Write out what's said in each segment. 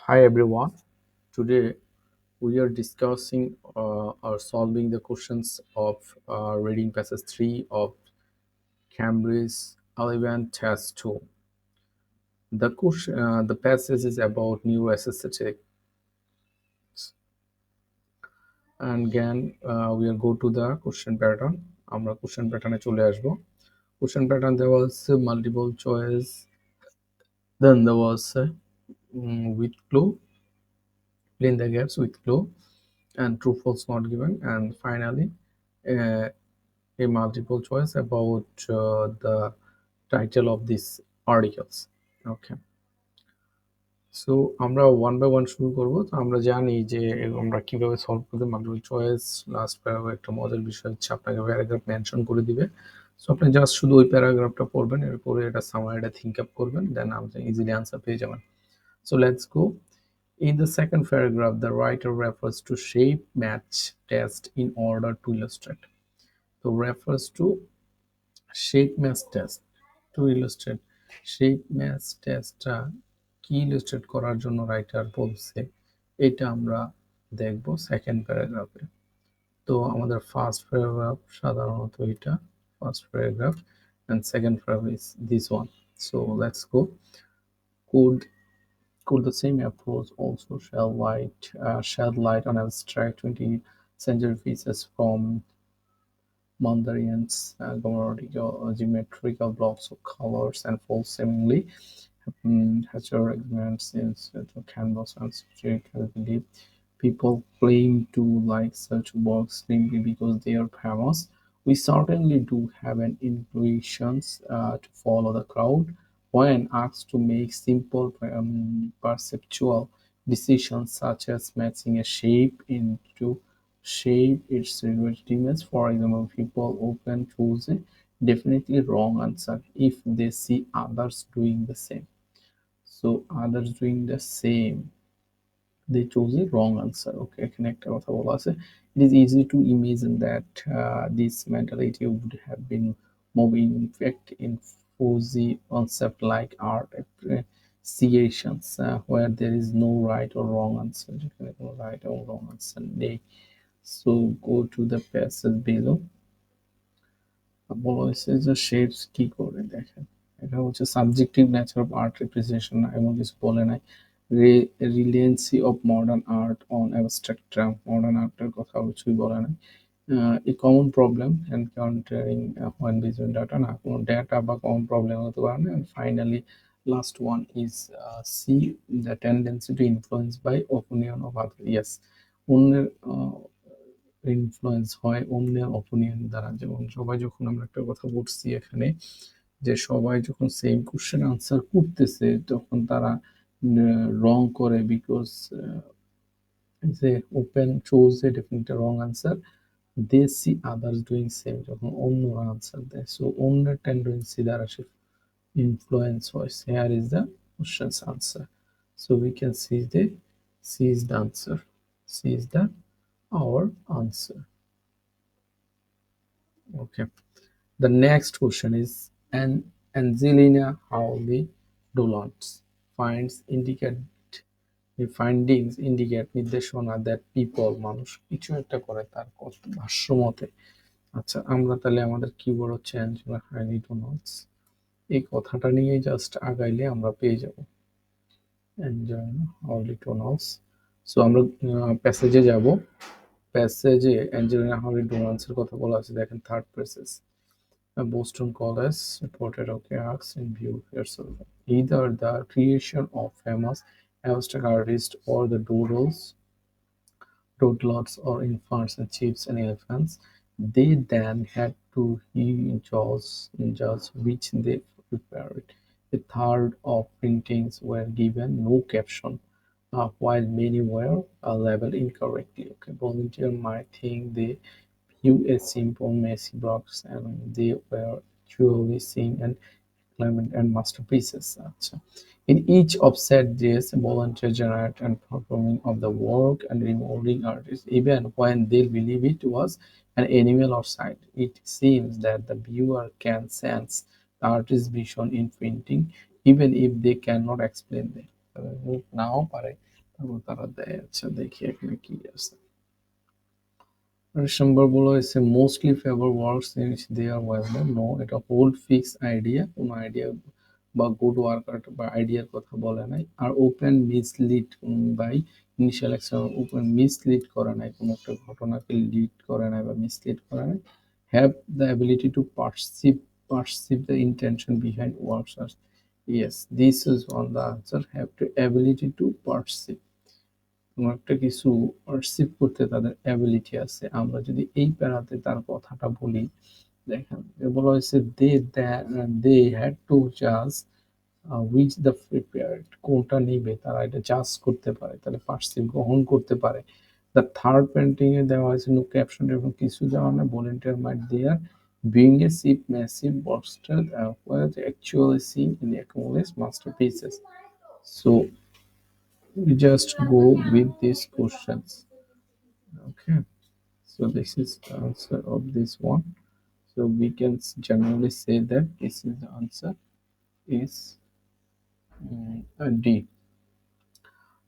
Hi everyone. Today we are discussing or solving the questions of reading passage 3 of Cambridge 11 Test 2. The passage is about neuroaesthetics, and again we will go to the question pattern. আমরা question pattern চলে আসবো. Question pattern there was multiple choice, then there was with clue, fill in the gaps with clue, and true false not given, and finally uh, a multiple choice about the title of these articles. Okay, so আমরা one by one শুরু করব। তো আমরা জানি যে আমরা কিভাবে solve করতে মাল্টিপল চয়েস লাস্ট প্যারাগ্রাফ একটা মজার বিষয় হচ্ছে আপনাকে প্যারাগ্রাফ মেনশন করে দিবে। সো আপনি জাস্ট শুধু ওই প্যারাগ্রাফটা পড়বেন, এরপরে এটা সামারিটা থিঙ্ক আপ করবেন, দেন আপনি ইজিলি আনসার পেয়ে যাবেন। So let's go. In the second paragraph, the writer refers to shape match test in order to illustrate. So refers to shape match test to illustrate. shape match testটা কি illustrate করার জন্য writer বলছে এটা আমরা দেখব second প্যারাগ্রাফে। তো আমাদের first paragraph সাধারণত এটা first paragraph, and second paragraph is this one. So let's go. Could the same approach also shed light on abstract 20th century features from Mondarian's geometrical blocks of colors and false seemingly heterogeneous into canvas and spirituality? People claim to like such works simply because they are famous. We certainly do have an inclination to follow the crowd when asked to make simple perceptual decisions such as matching a shape into shape its related image. For example, people often choose a definitely wrong answer if they see others doing the same. So others doing the same, they chose a wrong answer. Okay, এখানে একটা কথা বলা আছে. It is easy to imagine that this mentality would have been moving in fact in fuzzy concept like art appreciations where there is no right or wrong answer. যেখানে কোনো right or wrong answer নেই. So go to the passage below. বলা হয়েছে যে shapes কি করে দেখেন, এটা হচ্ছে subjective nature of art representation এমন কিছু বলে নাই। Relevancy of modern art on abstract modern আর্টের কথা কিছুই বলে নাই। A common problem encountering when between data, না কোনো ডেটা বা কমন প্রবলেম হতে পারে না। And finally last one is see the tendency to influence by opinion of other. Yes, অন্যের ইনফ্লুয়েন্স হয় অন্যের অপিনিয়ন দ্বারা। যেমন সবাই যখন আমরা একটা কথা বলছি এখানে যে সবাই যখন সেম কোশ্চেন আনসার করতেছে তখন তারা রং করে বিকজ যে open choose a definitely wrong answer, they see others doing same, যখন অন্যরা আনসার দেয়। সো অন্যের টেন্ডেন্সি দ্বারা সে ইনফ্লুয়েন্স হয়। Here is the questions answer. So we can see is the answer, C is the our answer. Okay. The next question is an Angelina Hawley Dolan's findings indicate নির্দেশনা that people মানুষ কিছু একটা করে তার ভাষ্য মতে। আচ্ছা, আমরা তাহলে আমাদের কিওয়ার্ড হচ্ছে অ্যাঞ্জেলা হাইলি ডোনাল্ডস, এই কথাটা নিয়ে জাস্ট আগাইলে আমরা পেয়ে যাব অ্যাঞ্জেলা হাইলি ডোনাল্ডস। সো আমরা প্যাসেজে যাব। প্যাসেজে অ্যাঞ্জেলিনা হাওলি ডোনাল্ডসের কথা বলা আছে। দেখেন third passage. Boston College reported, okay, asks in view yourself. Either the creation of famous abstract artists or the doodlers or infants and chiefs and elephants. They then had to judge which they preferred. A third of printings were given no caption, while many were labeled incorrectly. Okay, volunteer might think they view a simple messy box and they were truly seeing an climate and masterpieces. আচ্ছা, in each of said days, volunteer generate and performing of the work and rewarding artists, even when they believe it was an animal or sight. It seems that the viewer can sense the artist's vision in painting, even if they cannot explain them. নাও পারে ও তারা দেয়। আচ্ছা দেখি এখানে কি আছে। December বলা হয়েছে mostly favour works in which they are well known. No, এটা হোল্ড ফিক্স আইডিয়া, কোনো আইডিয়া বা গুড ওয়ার্কার বা আইডিয়ার কথা বলে নাই। আর open misled by initial action, open misled করে নাই, কোনো একটা ঘটনাকে লিড করে নাই বা মিসলিড করে নাই। Have the ability to perceive the intention behind works. Yes, this is on the answer, have to ability to perceive, কোনো একটা কিছু পারসিভ করতে তাদের অ্যাবিলিটি আছে। আমরা যদি এই প্যারাতে তার কথাটা বলি, দেখেন বলা হয়েছে দে হ্যাড টু জাজ হুইচ দ্য প্রিপেয়ার্ড, কোনটা নিবে তারা এটা জাজ করতে পারে, তাহলে পারসিভ গ্রহণ করতে পারে। দ্য থার্ড পেন্টিং এ দেওয়া হয়েছে নো ক্যাপশন এবং কিছু দেওয়া না, volunteer might there being a cheap massive boxster was actually seen in the accumulated masterpieces. So we just go with these questions. Okay, so this is the answer of this one. So we can generally say that this is the answer is D.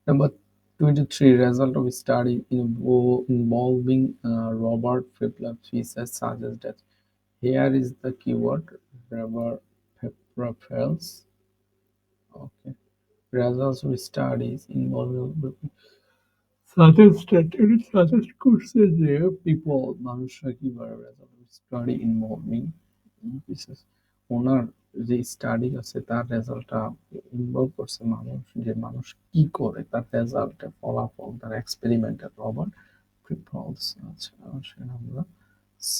Number 23, result of study involving Robert Flipper's thesis suggests that here is the keyword Robert Flipper's. Okay, results of studies involving suggest করছে যে people মানুষরা কিভাবে result study involving বিশেষ ওনার যে study আছে তার রেজাল্টটা involve করছে মানুষ, যে মানুষ কি করে তার রেজাল্টের ফলাফল তার এক্সপেরিমেন্টের রবার্ট প্রিপলস। আচ্ছা সেটা আমরা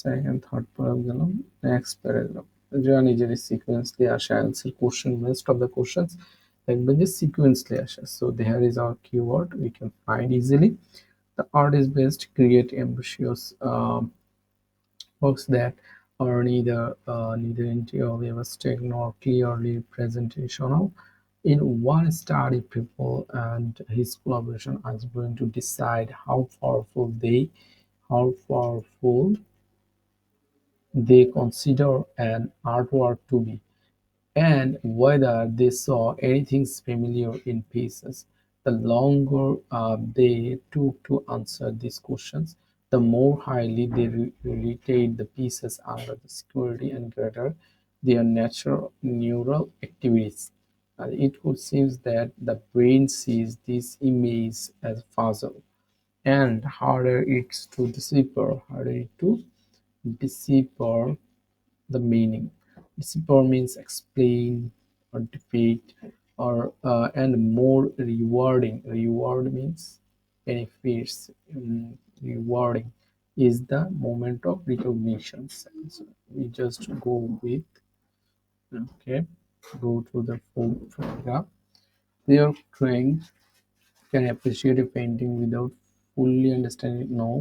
সেকেন্ড থার্ড প্যারাগ্রাফ গেলাম। নেক্সট প্যারাগ্রাফ যা নিজের সিকোয়েন্সলি আসে answer question, most of the questions দেখবেন যে সিকোয়েন্সলি আসে। So there is our keyword we can find easily. The artist based create ambitious works that are neither entirely abstract nor clearly presentational. In one study, people and his collaboration are going to decide how powerful they consider an artwork to be, and whether they saw anything familiar in pieces. The longer they took to answer these questions, the more highly they retained the pieces under the security and greater their natural neural activities. And it would seem that the brain sees this image as puzzle, and harder it to decipher the meaning. Decipher means explain or defeat or and more rewarding. Reward means benefits. Rewarding is the moment of recognition. So we just go with okay. Go to the fourth paragraph. They are trying can appreciate a painting without fully understanding it. No,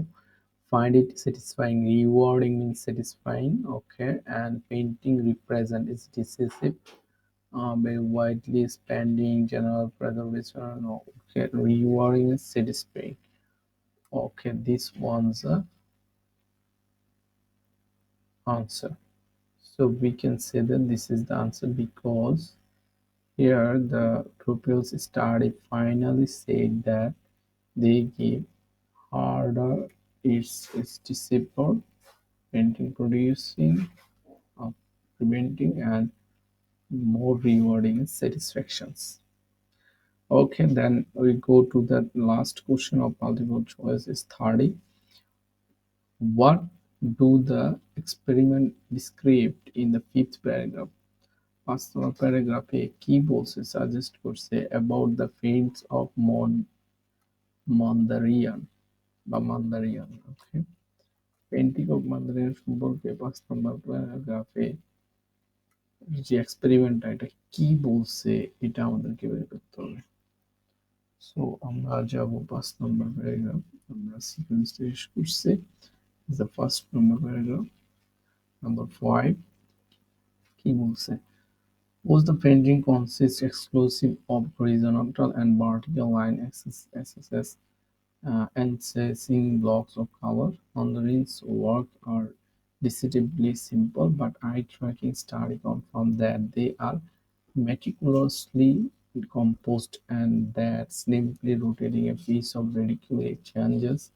find it satisfying. Rewarding means satisfying. Okay, and painting represent is decisive. By widely spending general preservation. No, okay, rewarding is satisfying. Okay, this one's the answer. So we can say that this is the answer because here the pupils study finally said that they give harder its disciple painting producing preventing and more rewarding satisfactions. Okay, then we go to the last question of multiple choice is 30. What do the experiment described in the fifth paragraph? পাঁচ নম্বর প্যারাগ্রাফে কি বলছে suggest করছে about the fates of Mondarian বা মান্দারিয়ান। ওকে, painting of মান্দারিয়ান সম্পর্কে পাঁচ নম্বর প্যারাগ্রাফে যে এক্সপেরিমেন্টটা এটা কি বলছে এটা আমাদেরকে বের করতে হবে। সো আমরা যাব পাঁচ নম্বর প্যারাগ্রাফ, আমরা সিকোয়েন্স শেষ করছি। The first number paragraph number 5 কি বলছে। Was the painting consists exclusive of horizontal and vertical line accesses encasing blocks of color. Mandarin's work are deceptively simple, but eye tracking study confirmed that they are meticulously composed, and that simply rotating a piece of ridicule changes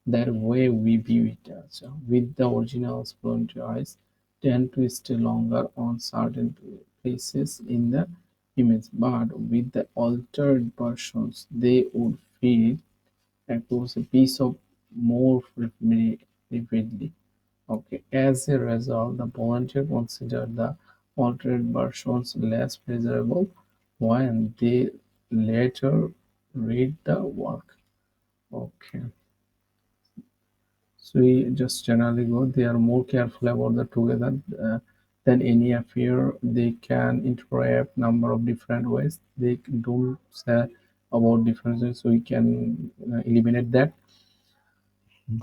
that way we view it. So with the originals volunteer eyes tend to stay longer on certain places in the image, but with the altered versions they would feel across a piece of more vividly. Okay, as a result, the volunteer consider the altered versions less pleasurable when they later read the work. Okay, so we just generally go. They are more careful about the together than any affair. They can interrupt number of different ways. They don't say about differences, so we can eliminate that.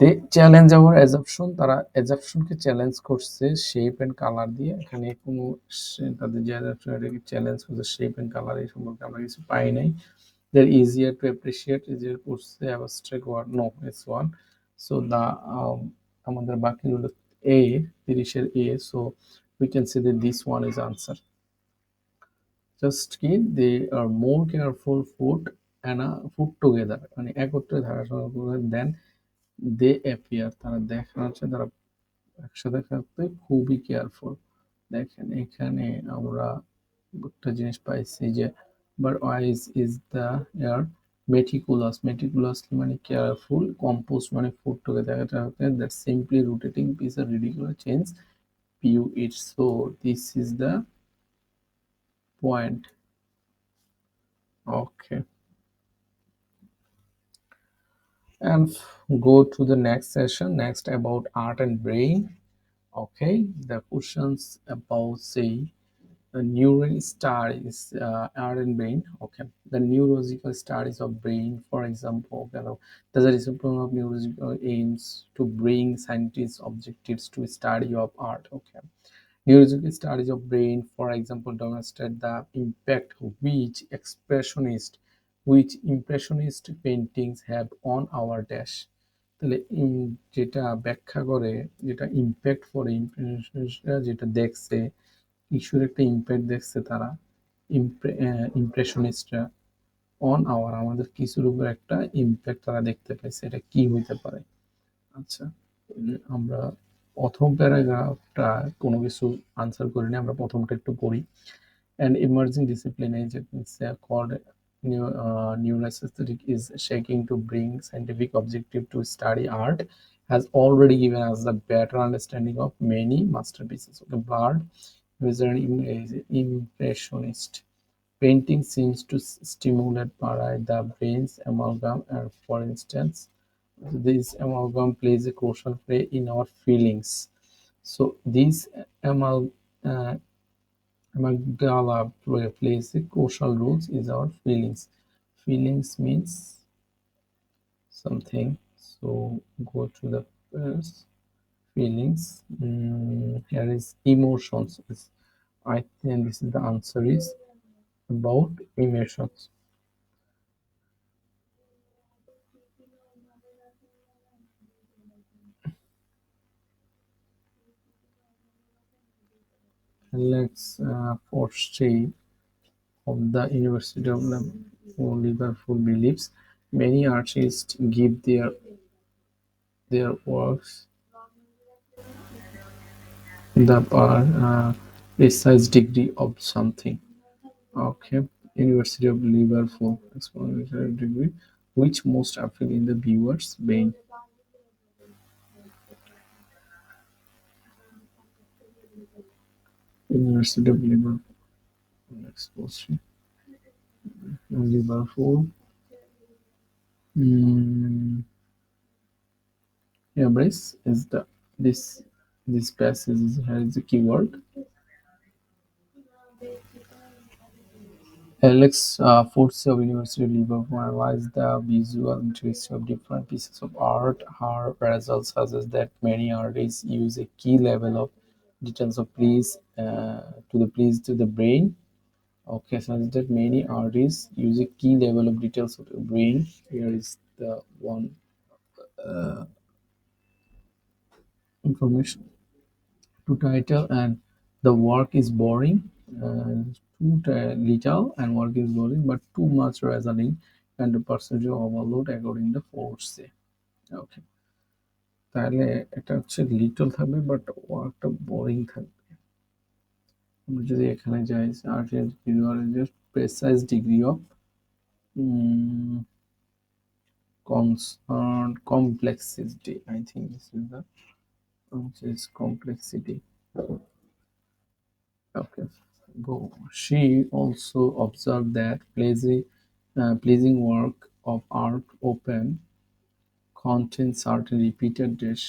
They challenge our assumption তারা অ্যাজাম্পশনকে challenge করছে shape and colour দিয়ে এখানে কোনো তাদের যে assumption এটাকে challenge করছে শেপ অ্যান্ড কালার এই সম্পর্কে আমরা কিছু পাই নাই they easier to appreciate easier করছে abstract word no it's one so the আমাদের বাকি হলো এ 30-এর uh so we can say that this one is answer just কি they are more careful food and food together মানে একত্রে থাকা দেন দে অ্যাপিয়ার তারা দেখা যাচ্ছে তারা একসাথে থাকতে খুবই কেয়ারফুল দেখেন এখানে আমরা একটা জিনিস পাইছি যে but wise is the air meticulous meticulously মানে কেয়ারফুল কম্পোজ মানে ফুড টুকে দেখা যাচ্ছে দ্যাট সিম্পলি রোটেটিং পিস আর ridiculous change view it so this is the point okay and go to the next session next about art and brain. Okay, the questions about say the neural studies art and brain. Okay, the neurological studies of brain, for example, the discipline of neurological aims to bring scientists objectives to study of art. Okay, neurological studies of brain, for example, demonstrate the impact which impressionist paintings have on our dash. তাহলে যেটা ব্যাখ্যা করে যেটা impact করে ইমপ্রেশনিস্টরা যেটা দেখছে কিছুর একটা ইম্প্যাক্ট দেখছে তারা ইমপ্রেশনিস্টরা অন আওয়ার আমাদের কিছুর উপর একটা ইম্প্যাক্ট তারা দেখতে পাইছে এটা কি হইতে পারে আচ্ছা আমরা প্রথম প্যারাগ্রাফটা কোনো কিছু আনসার করিনি আমরা প্রথমটা একটু পড়ি an emerging discipline is called neuroaesthetic is seeking to bring scientific objective to study art has already given us a better understanding of many masterpieces. Okay, but is an impressionist painting seems to stimulate by the brain's amalgam, and for instance, this amalgam plays a crucial role in our feelings. So these amal Amygdala plays a crucial role is our feelings. Feelings means something. So go to the first feelings. Here is emotions. I think this is the answer is about emotions. Let's foresee of the University of Liverpool believes many artists give their works the precise degree of something. Okay, University of Liverpool exponential degree, which most appeal in the viewer's brain. University of Liverpool. Next question. Liverpool. Mm, Embrace is the this passage has a keyword. Alex Force of University of Liverpool analyzed the visual interest of different pieces of art. Her results suggest that many artists use a key level of details of please to the brain. Okay, suggests that many artists use a key level of details of the brain. Here is the one information to title and the work is boring. too little and work is boring, but too much reasoning and the procedure overload according to force. ওকে, তাহলে এটা হচ্ছে little থাকবে but ওয়ার্কটা boring থাকবে। আমরা যদি এখানে যাই just precise degree of concern complexity, I think this is the which is complexity. Okay, go. She also observed that pleasing work of art open contains certain repeated dish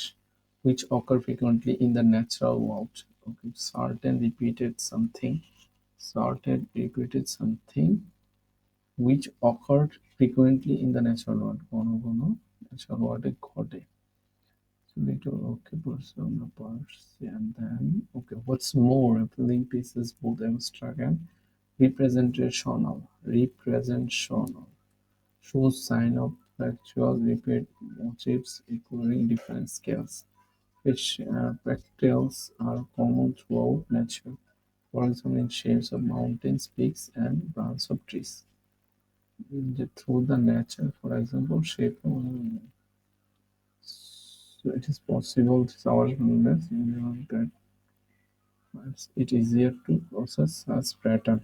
which occur frequently in the natural world. Okay, certain repeated something which occurred frequently in the natural world. কোনো natural world ঘটে। So little okay person parts and then okay. What's more, filling pieces both abstract and representational. Representational shows sign of factual repeat motifs including different scales, which fractals are common throughout nature. For example, in shapes of mountains, peaks, and branches of trees. Through the nature, for example, shape. So it is possible this our knowledge that makes it easier to process as pattern.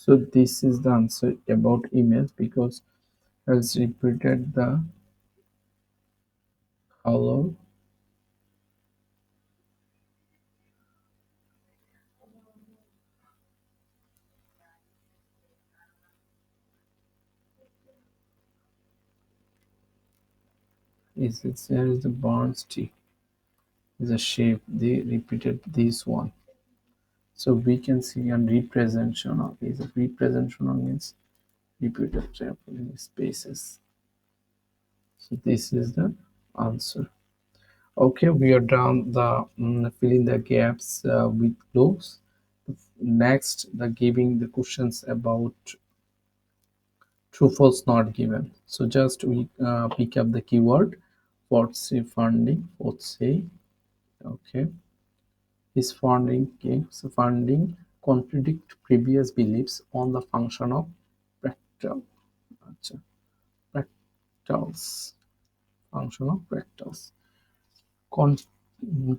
So this is the answer about image because as repeated the color is there is the barn stick is a shape they repeated this one. So we can see a representational is a representational means repeated traveling spaces. So this is the answer. Okay, we are done the filling the gaps with clues. Next, the giving the questions about true false not given. So just we pick up the keyword for say funding. For say okay, is funding contradict previous beliefs on the function of fractal. আচ্ছা, fractals function of fractals.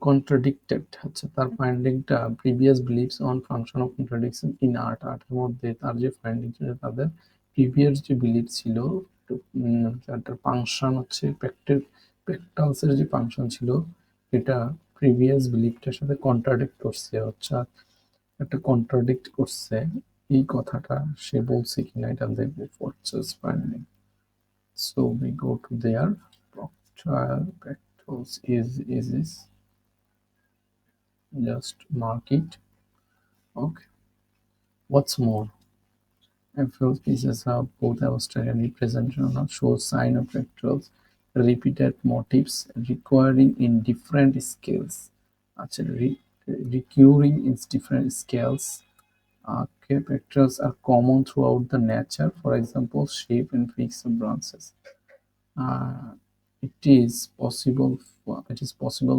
Contradicted হচ্ছে তার ফাইন্ডিংটা previous beliefs on function of contradiction in আর্টের মধ্যে তার যে finding ছিল তাদের প্রিভিয়াস যে বিলিভ ছিল তার ফাংশন হচ্ছে প্র্যাকটালসের যে ফাংশন ছিল এটা প্রিভিয়াস বিলিভটার সাথে কন্ট্রাডিক্ট করছে অর্থাৎ একটা কন্ট্রাডিক্ট করছে এই কথাটা সে বলছে কিনা এটা দেখবো fractals finding. So we go to their practicals is this just mark it. Okay, what's more, FL pieces have both abstract and representational show sign of fractals repeated motifs requiring in different scales actually recurring in different scales. Okay, fractals are common throughout the nature, for example shape and fixed branches. uh, it is possible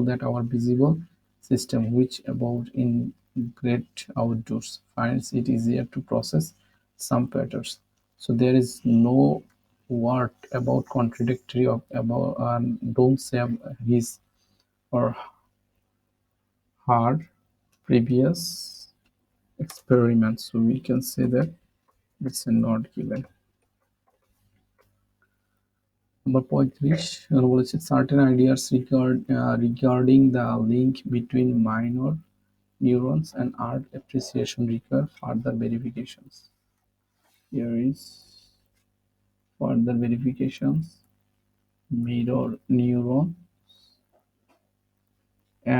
that our visible system, which abound in great outdoors, finds it easier to process some patterns. So there is no word about contradictory of about don't say his or her previous experiments. So we can say that it's not given. Number 35 বলেছে certain ideas regarding the link between minor neurons and art appreciation require further verifications. Here is further verifications. Mirror neuron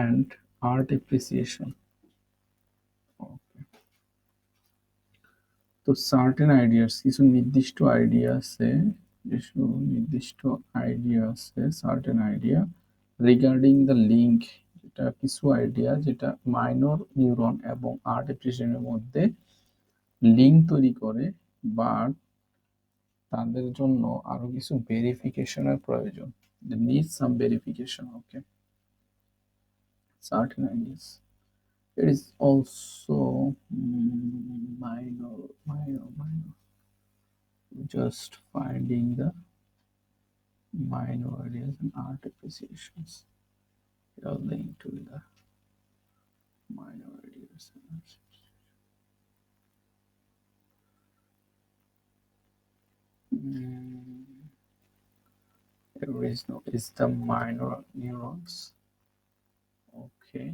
and art appreciation. Okay. তো certain ideas কিছু নির্দিষ্ট idea আছে certain idea regarding the link যেটা কিছু idea যেটা minor neuron এবং art অ্যাপ্রিসিয়েশনের মধ্যে link তৈরি করে বাট তাদের জন্য আরো কিছু ভেরিফিকেশনের প্রয়োজন need some verification okay certain ideas It is also minor. Just finding the minor areas and art appreciations. They are linked to the minor areas. Mm, there is no is the minor neurons. Okay,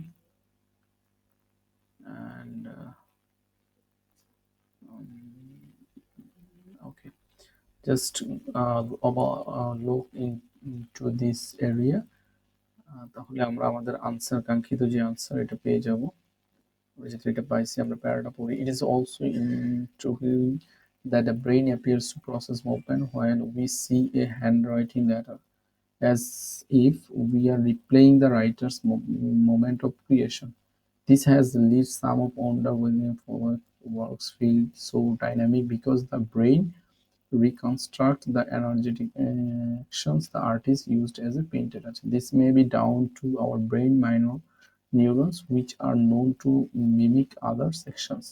and um, okay, just look into this area. তাহলে আমরা আমাদের answer কাঙ্ক্ষিত যে answer এটা পেয়ে যাব। আমরা যেটা এটা পাইছি আমরা প্যারাটা পড়ি। It is also intriguing that the brain appears to process movement when we see a handwriting letter, as if we are replaying the writer's moment of creation. This has led some of underwhelming works feel so dynamic because the brain reconstruct the energetic actions the artist used as a painted. This may be down to our brain minor neurons, which are known to mimic other sections.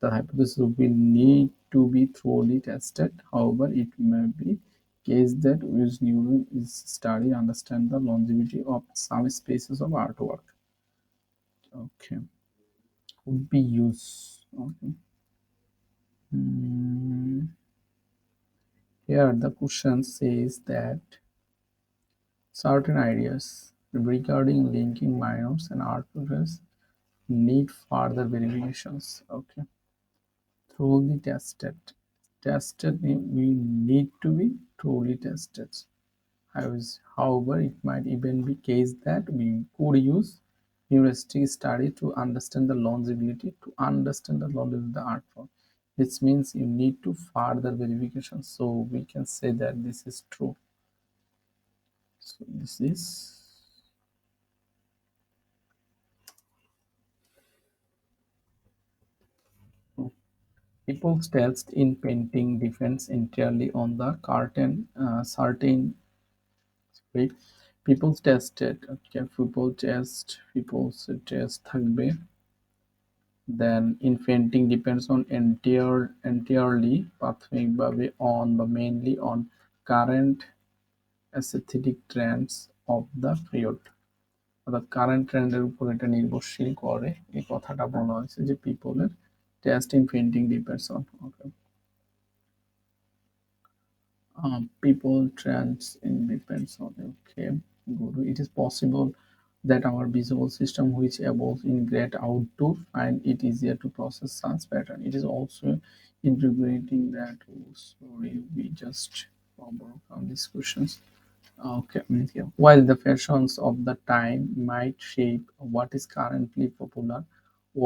The hypothesis will need to be thoroughly tested. However, it may be case that which neuron is studied understand the longevity of some spaces of artwork. Okay, would be used. Okay. Hmm. Here the question says that certain ideas regarding linking minors and artworks need further verifications. Okay, thoroughly tested. Tested we need to be thoroughly tested. However, it might even be case that we could use heuristic study to understand the longevity, of the art form. This means you need to further verification. So we can say that this is true. So this is true. People's taste in painting depends entirely on the certain way. People's taste, okay, people's taste থাকবে। Then in painting depends on entirely প্রাথমিকভাবে on বা mainly on current aesthetic trends of the period। অর্থাৎ current ট্রেন্ডের উপর এটা নির্ভরশীল করে, এই কথাটা বলা হয়েছে যে পিপলের taste in painting depends on. People trends in depends on, okay, good. It is possible that our visual system which evolves in great outdoor find it easier to process such pattern. It is also integrating that. Oh, sorry, we just overcome these questions. Okay, yeah. While the fashions of the time might shape what is currently popular,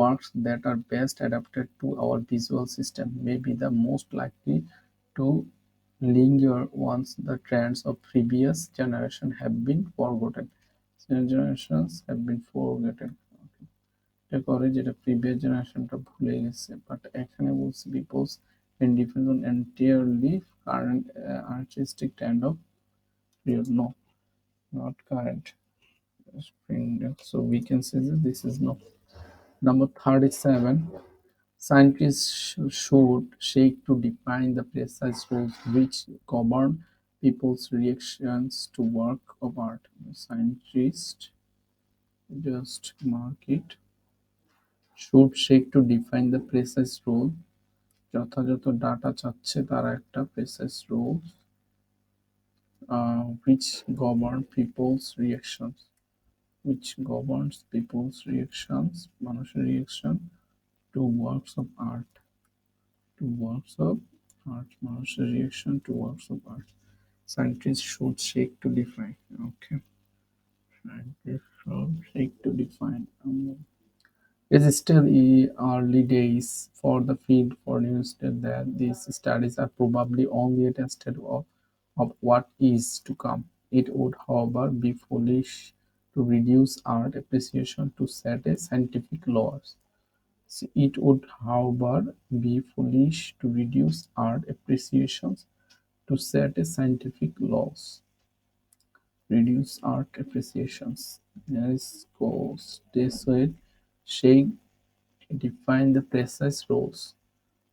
works that are best adapted to our visual system may be the most likely to linger once the trends of previous generation have been forgotten. Generations have been forgotten. এটা করে যেটা previous জেনারেশনটা ভুলে গেছে, but এখানে বলছি people's and depends on entirely current artistic trend of period. No, not current spring. So we can say that this is no. Number 37. Scientists should seek to define the precise rules which govern people's reactions to work of art. Scientists, just mark it, should seek to define the precise rule, যথাযথ data চাচ্ছে তারা একটা precise rules which govern people's reactions, which governs people's reactions, মানুষের reaction to works of art, to works of art, মানুষের reaction to works of art. Scientists should seek to define. Okay, scientists should seek to define. It is still early days for the field for instance that these studies are probably only a test of what is to come. It would, however, be foolish to reduce art appreciation to set a scientific laws. It would, however, be foolish to reduce art appreciations to set a scientific laws. Reduce art appreciations. Yes, goes this way. shake define the precise roles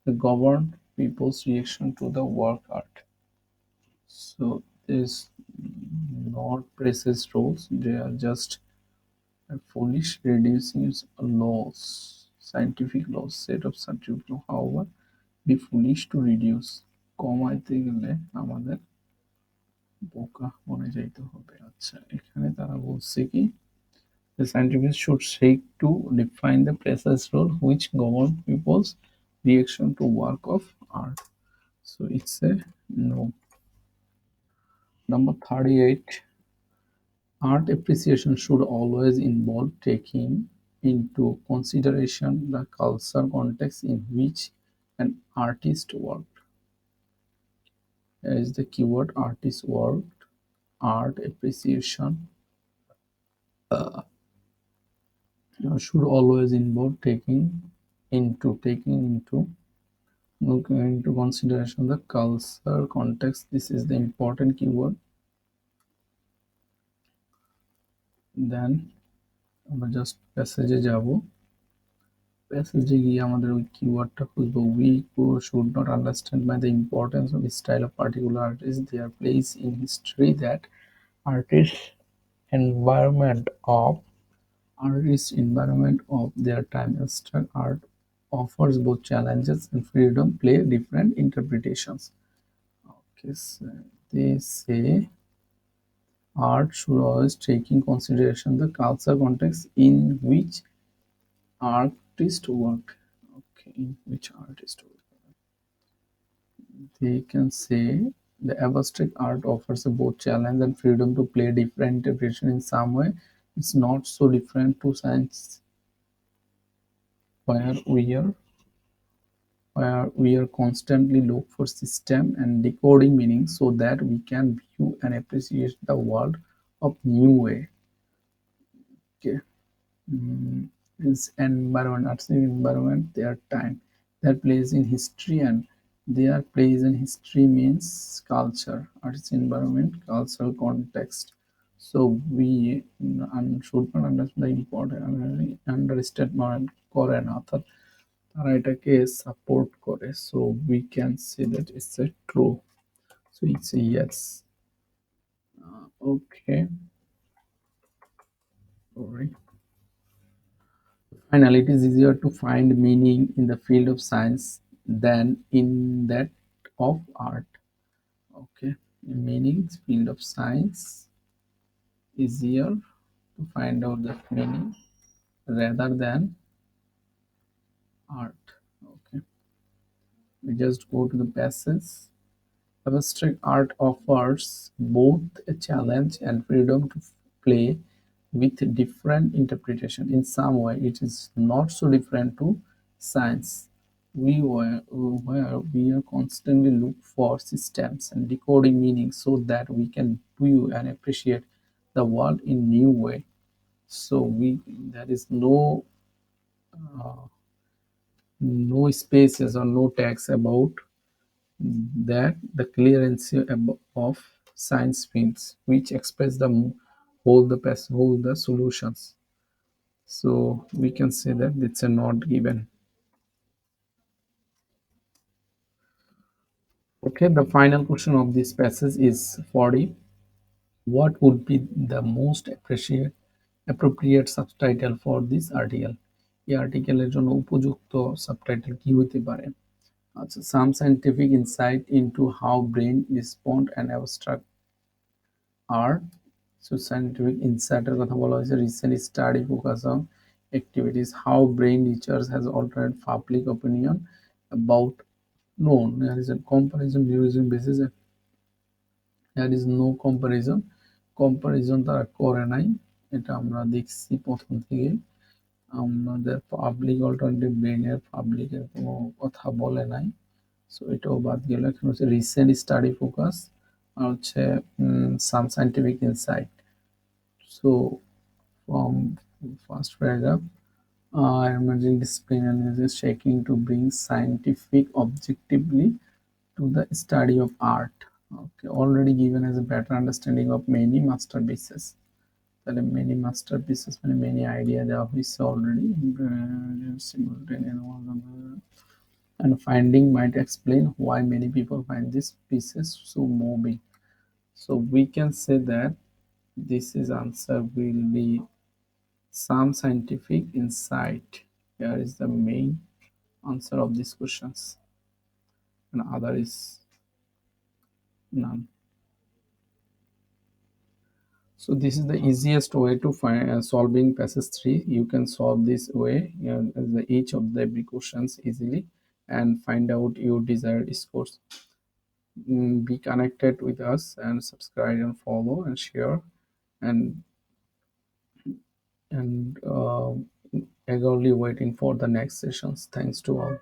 that govern people's reaction to the work art. So there's not precise rules, they are just a foolish reducing laws, scientific laws, set of scientific law. However, be foolish to reduce কমাইতে গেলে আমাদের বোকা বনে যাইতে হবে। আচ্ছা, এখানে তারা বলছে কি the scientists should seek to define the precise role which govern people's reaction to work of art. So it's a no. Number 38. Art appreciation should always involve taking into consideration the cultural context in which an artist worked. Here is the keyword artist worked. Art appreciation should always involve taking into consideration the cultural context. This is the important keyword. Then আমরা just প্যাসেজে যাব। প্যাসেজে গিয়ে আমাদের ওই কিওয়ার্ডটা খুঁজবো। We should not understand by the importance of the style of particular artist, their place in history, that artist environment of their time. Abstract art offers both challenges and freedom, play different interpretations. Okay, so they say art should always take in consideration the cultural context in which artist work. Okay, in which artist work. They can say the abstract art offers both challenge and freedom to play different interpretation in some way. It's not so different to science where we are constantly look for system and decoding meaning so that we can view and appreciate the world of new way. Okay. Is environment, arts environment, their time, their place in history, and their place in history means culture, arts environment, cultural context. So we should not understand the important understatement করে না, অর্থাৎ তারা এটাকে support করে। So we can say that it's a true. So it's a yes. Okay. Sorry. Finally, it is easier to find meaning in the field of science than in that of art. Okay, meaning field of science easier to find out the meaning rather than art. Okay, we just go to the passage. Abstract art offers both a challenge and freedom to play with different interpretation. In some way, it is not so different to science. Where we are constantly look for systems and decoding meaning so that we can view and appreciate the world in new way. So there is no spaces or no tags about that the clearance of science fields which express the whole the solutions. So we can say that it's a not given. Okay, the final question of this passage is 40. What would be the most appropriate subtitle for this article? এই আর্টিকেলের জন্য উপযুক্ত subtitle কি হতে পারে? আচ্ছা, some scientific insight into how brain respond and abstract art. So scientific insight কথা বলা হয়েছে recent study focus on activities how brain research has altered public opinion about no there is a comparison using basis there is no comparison তারা করে নাই, এটা আমরা দেখছি প্রথম থেকে। আমাদের পাবলিক অল্টারনেটিভ ব্রেনের পাবলিকের কোনো কথা বলে নাই, সো এটাও বাদ গেল। এখানে হচ্ছে রিসেন্ট স্টাডি ফোকাস আর হচ্ছে some scientific insight. So from first paragraph emerging discipline is seeking to bring scientific objectively to the study of art. Okay, already given as a better understanding of many masterpieces. There are many masterpieces, many ideas that we saw already. And finding might explain why many people find these pieces so moving. So we can say that this is answer will be some scientific insight. Here is the main answer of these questions, and other is none. So this is the easiest way to find solving passage 3. You can solve this way, each of the every questions easily, and find out your desired scores. Be connected with us and subscribe and follow and share, and and eagerly waiting for the next sessions. Thanks to all.